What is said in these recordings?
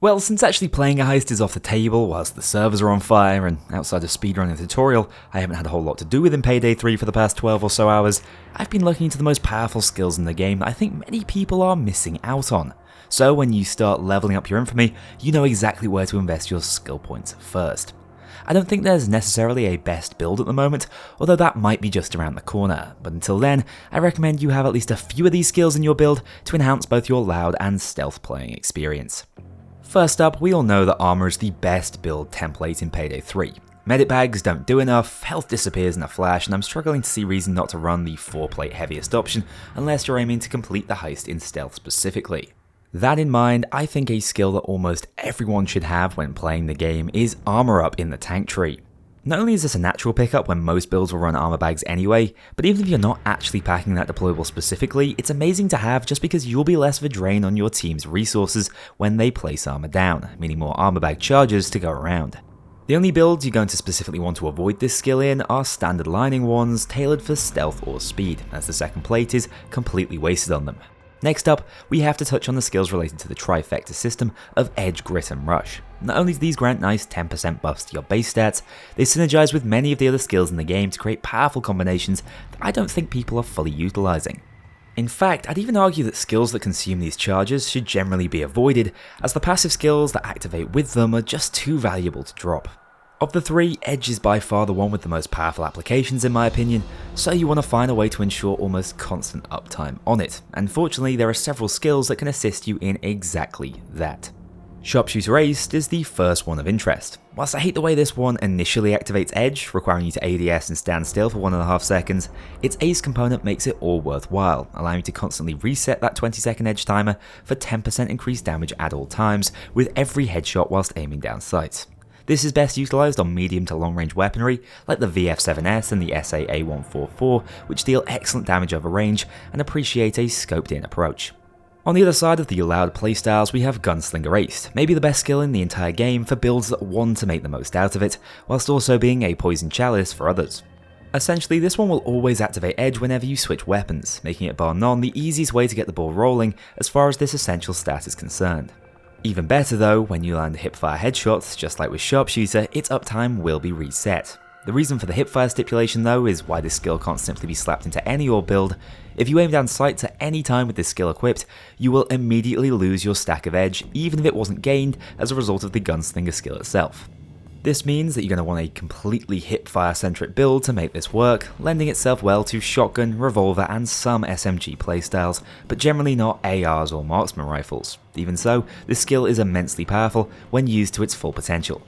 Well, since actually playing a heist is off the table whilst the servers are on fire, and outside of speedrunning the tutorial, I haven't had a whole lot to do with in Payday 3 for the past 12 or so hours, I've been looking into the most powerful skills in the game that I think many people are missing out on. So when you start leveling up your infamy, you know exactly where to invest your skill points first. I don't think there's necessarily a best build at the moment, although that might be just around the corner, but until then, I recommend you have at least a few of these skills in your build to enhance both your loud and stealth playing experience. First up, we all know that armor is the best build template in Payday 3. Medic bags don't do enough, health disappears in a flash, and I'm struggling to see reason not to run the 4-plate heaviest option unless you're aiming to complete the heist in stealth specifically. That in mind, I think a skill that almost everyone should have when playing the game is armor up in the tank tree. Not only is this a natural pickup when most builds will run armor bags anyway, but even if you're not actually packing that deployable specifically, it's amazing to have just because you'll be less of a drain on your team's resources when they place armor down, meaning more armor bag charges to go around. The only builds you're going to specifically want to avoid this skill in are standard lining ones tailored for stealth or speed, as the second plate is completely wasted on them. Next up, we have to touch on the skills related to the trifecta system of Edge, Grit and Rush. Not only do these grant nice 10% buffs to your base stats, they synergize with many of the other skills in the game to create powerful combinations that I don't think people are fully utilizing. In fact, I'd even argue that skills that consume these charges should generally be avoided, as the passive skills that activate with them are just too valuable to drop. Of the three, Edge is by far the one with the most powerful applications in my opinion, so you want to find a way to ensure almost constant uptime on it, and fortunately there are several skills that can assist you in exactly that. Sharpshooter Ace is the first one of interest. Whilst I hate the way this one initially activates Edge, requiring you to ADS and stand still for 1.5 seconds, its Ace component makes it all worthwhile, allowing you to constantly reset that 20-second Edge timer for 10% increased damage at all times with every headshot whilst aiming down sights. This is best utilised on medium to long range weaponry like the VF7S and the SA-A144, which deal excellent damage over range and appreciate a scoped in approach. On the other side of the allowed playstyles we have Gunslinger Ace, maybe the best skill in the entire game for builds that want to make the most out of it, whilst also being a poison chalice for others. Essentially, this one will always activate Edge whenever you switch weapons, making it bar none the easiest way to get the ball rolling as far as this essential stat is concerned. Even better though, when you land hipfire headshots, just like with Sharpshooter, its uptime will be reset. The reason for the hipfire stipulation though is why this skill can't simply be slapped into any AWR build. If you aim down sights at any time with this skill equipped, you will immediately lose your stack of Edge even if it wasn't gained as a result of the Gunslinger skill itself. This means that you're going to want a completely hipfire centric build to make this work, lending itself well to shotgun, revolver and some SMG playstyles, but generally not ARs or marksman rifles. Even so, this skill is immensely powerful when used to its full potential.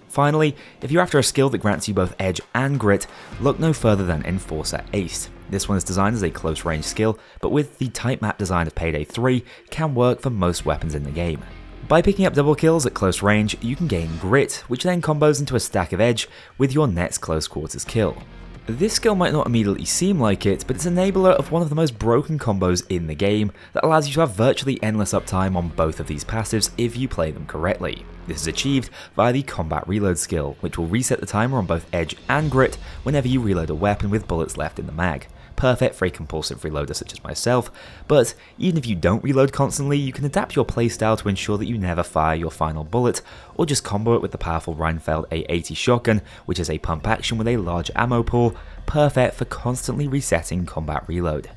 Finally, if you're after a skill that grants you both Edge and Grit, look no further than Enforcer Ace. This one is designed as a close range skill, but with the tight map design of Payday 3, can work for most weapons in the game. By picking up double kills at close range, you can gain Grit, which then combos into a stack of Edge with your next close quarters kill. This skill might not immediately seem like it, but it's an enabler of one of the most broken combos in the game that allows you to have virtually endless uptime on both of these passives if you play them correctly. This is achieved via the Combat Reload skill, which will reset the timer on both Edge and Grit whenever you reload a weapon with bullets left in the mag. Perfect for a compulsive reloader such as myself, but even if you don't reload constantly, you can adapt your playstyle to ensure that you never fire your final bullet, or just combo it with the powerful Rheinfeld A80 shotgun, which is a pump action with a large ammo pool, perfect for constantly resetting combat reload.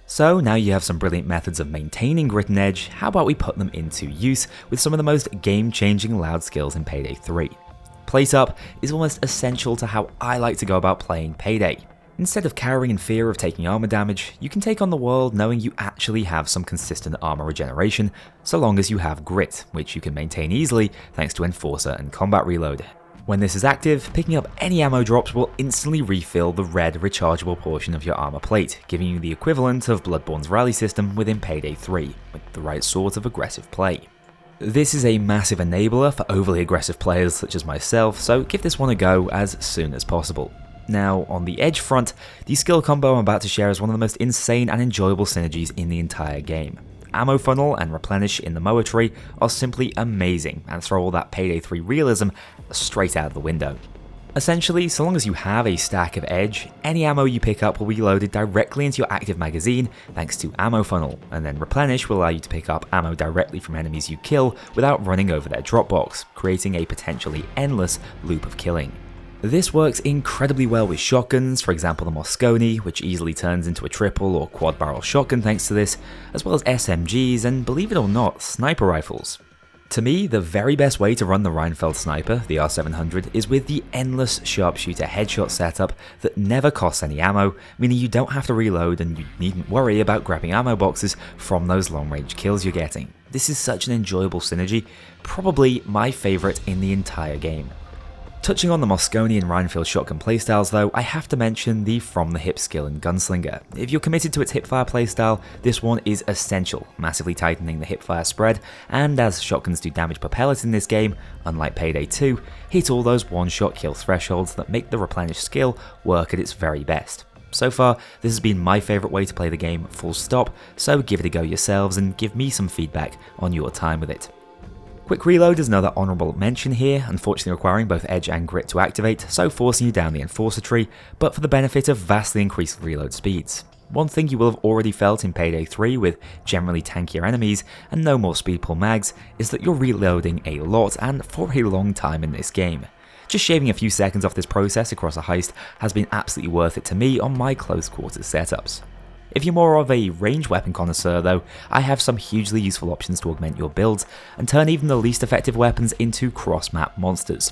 So now you have some brilliant methods of maintaining Grit and Edge, how about we put them into use with some of the most game-changing loud skills in Payday 3. Place up is almost essential to how I like to go about playing Payday. Instead of cowering in fear of taking armor damage, you can take on the world knowing you actually have some consistent armor regeneration, so long as you have Grit, which you can maintain easily thanks to Enforcer and Combat Reload. When this is active, picking up any ammo drops will instantly refill the red rechargeable portion of your armor plate, giving you the equivalent of Bloodborne's rally system within Payday 3, with the right sort of aggressive play. This is a massive enabler for overly aggressive players such as myself, so give this one a go as soon as possible. Now, on the Edge front, the skill combo I'm about to share is one of the most insane and enjoyable synergies in the entire game. Ammo Funnel and Replenish in the Moa tree are simply amazing and throw all that Payday 3 realism straight out of the window. Essentially, so long as you have a stack of edge, any ammo you pick up will be loaded directly into your active magazine thanks to Ammo Funnel, and then Replenish will allow you to pick up ammo directly from enemies you kill without running over their drop box, creating a potentially endless loop of killing. This works incredibly well with shotguns, for example the Mosconi, which easily turns into a triple or quad barrel shotgun thanks to this, as well as SMGs and, believe it or not, sniper rifles. To me, the very best way to run the Rheinfeld sniper, the R700, is with the endless sharpshooter headshot setup that never costs any ammo, meaning you don't have to reload and you needn't worry about grabbing ammo boxes from those long range kills you're getting. This is such an enjoyable synergy, probably my favourite in the entire game. Touching on the Mosconi and Rheinfeld shotgun playstyles though, I have to mention the From the Hip skill in Gunslinger. If you're committed to its hipfire playstyle, this one is essential, massively tightening the hipfire spread, and as shotguns do damage per pellet in this game, unlike Payday 2, hit all those one-shot kill thresholds that make the Replenish skill work at its very best. So far, this has been my favourite way to play the game full stop, so give it a go yourselves and give me some feedback on your time with it. Quick Reload is another honourable mention here, unfortunately requiring both edge and grit to activate, so forcing you down the Enforcer tree, but for the benefit of vastly increased reload speeds. One thing you will have already felt in Payday 3 with generally tankier enemies and no more speed pull mags is that you're reloading a lot and for a long time in this game. Just shaving a few seconds off this process across a heist has been absolutely worth it to me on my close quarters setups. If you're more of a ranged weapon connoisseur though, I have some hugely useful options to augment your builds and turn even the least effective weapons into cross-map monsters.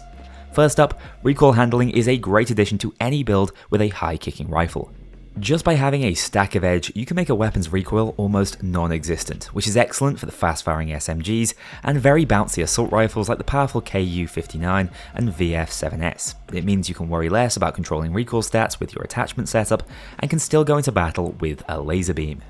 First up, recoil handling is a great addition to any build with a high kicking rifle. Just by having a stack of edge, you can make a weapon's recoil almost non-existent, which is excellent for the fast-firing SMGs and very bouncy assault rifles like the powerful KU-59 and VF-7S. It means you can worry less about controlling recoil stats with your attachment setup and can still go into battle with a laser beam.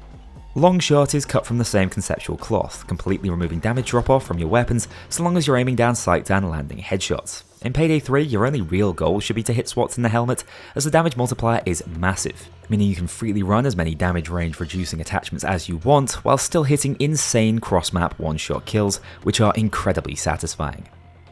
Longshot is cut from the same conceptual cloth, completely removing damage drop-off from your weapons so long as you're aiming down sights and landing headshots. In Payday 3, your only real goal should be to hit SWATs in the helmet, as the damage multiplier is massive, meaning you can freely run as many damage range reducing attachments as you want, while still hitting insane cross-map one-shot kills, which are incredibly satisfying.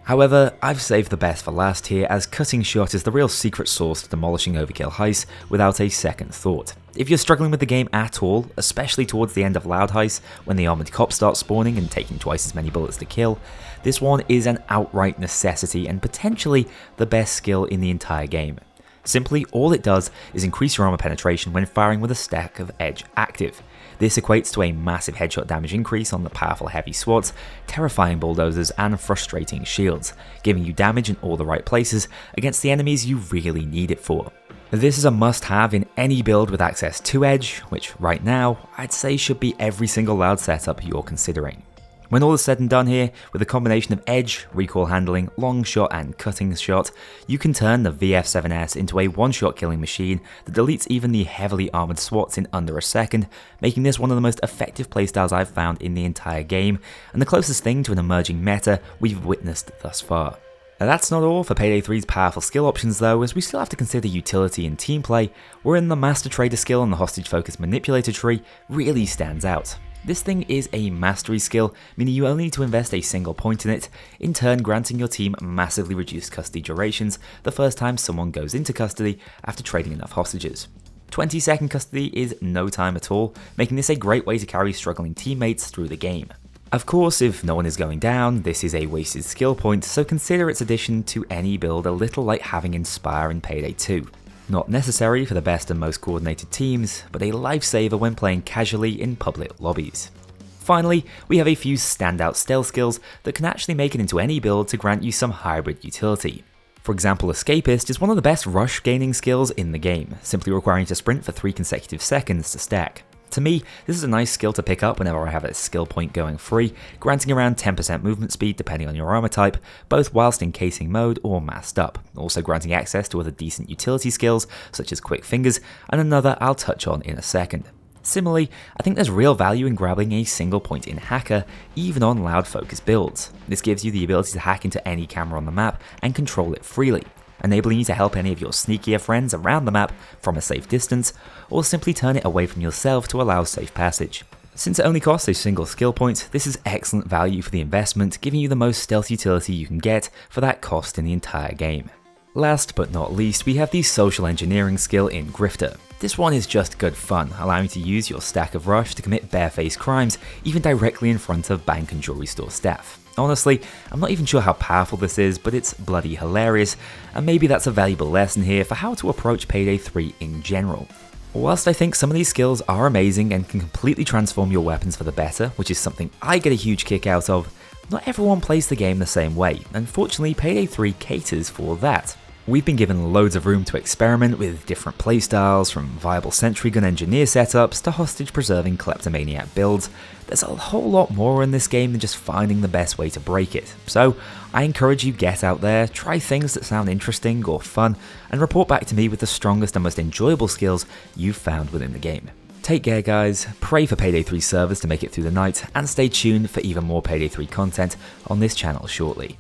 However, I've saved the best for last here, as cutting shot is the real secret sauce to demolishing overkill heists without a second thought. If you're struggling with the game at all, especially towards the end of loud heists when the armoured cops start spawning and taking twice as many bullets to kill, this one is an outright necessity and potentially the best skill in the entire game. Simply, all it does is increase your armor penetration when firing with a stack of edge active. This equates to a massive headshot damage increase on the powerful heavy SWATs, terrifying bulldozers and frustrating shields, giving you damage in all the right places against the enemies you really need it for. This is a must-have in any build with access to edge, which right now I'd say should be every single loud setup you're considering. When all is said and done here, with a combination of edge, recoil handling, long shot and cutting shot, you can turn the VF-7S into a one-shot killing machine that deletes even the heavily armoured SWATs in under a second, making this one of the most effective playstyles I've found in the entire game, and the closest thing to an emerging meta we've witnessed thus far. Now that's not all for Payday 3's powerful skill options though, as we still have to consider utility and team play, wherein the Master Trader skill on the Hostage Focus Manipulator tree really stands out. This thing is a mastery skill, meaning you only need to invest a single point in it, in turn granting your team massively reduced custody durations the first time someone goes into custody after trading enough hostages. 20-second custody is no time at all, making this a great way to carry struggling teammates through the game. Of course, if no one is going down, this is a wasted skill point, so consider its addition to any build a little like having Inspire in Payday 2. Not necessary for the best and most coordinated teams, but a lifesaver when playing casually in public lobbies. Finally, we have a few standout stealth skills that can actually make it into any build to grant you some hybrid utility. For example, Escapist is one of the best rush gaining skills in the game, simply requiring you to sprint for 3 consecutive seconds to stack. To me, this is a nice skill to pick up whenever I have a skill point going free, granting around 10% movement speed depending on your armor type, both whilst in casing mode or masked up, also granting access to other decent utility skills such as quick fingers, and another I'll touch on in a second. Similarly, I think there's real value in grabbing a single point in Hacker, even on loud focus builds. This gives you the ability to hack into any camera on the map and control it freely, enabling you to help any of your sneakier friends around the map from a safe distance, or simply turn it away from yourself to allow safe passage. Since it only costs a single skill point, this is excellent value for the investment, giving you the most stealth utility you can get for that cost in the entire game. Last but not least, we have the social engineering skill in Grifter. This one is just good fun, allowing you to use your stack of rush to commit barefaced crimes, even directly in front of bank and jewelry store staff. Honestly, I'm not even sure how powerful this is, but it's bloody hilarious, and maybe that's a valuable lesson here for how to approach Payday 3 in general. Whilst I think some of these skills are amazing and can completely transform your weapons for the better, which is something I get a huge kick out of, not everyone plays the game the same way, and fortunately Payday 3 caters for that. We've been given loads of room to experiment with different playstyles, from viable sentry gun engineer setups to hostage preserving kleptomaniac builds. There's a whole lot more in this game than just finding the best way to break it, so I encourage you get out there, try things that sound interesting or fun, and report back to me with the strongest and most enjoyable skills you've found within the game. Take care guys, pray for Payday 3 servers to make it through the night, and stay tuned for even more Payday 3 content on this channel shortly.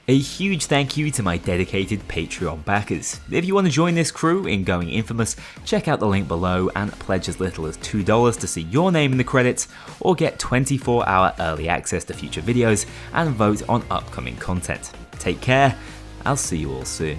A huge thank you to my dedicated Patreon backers. If you want to join this crew in going infamous, check out the link below and pledge as little as $2 to see your name in the credits, or get 24-hour early access to future videos and vote on upcoming content. Take care, I'll see you all soon.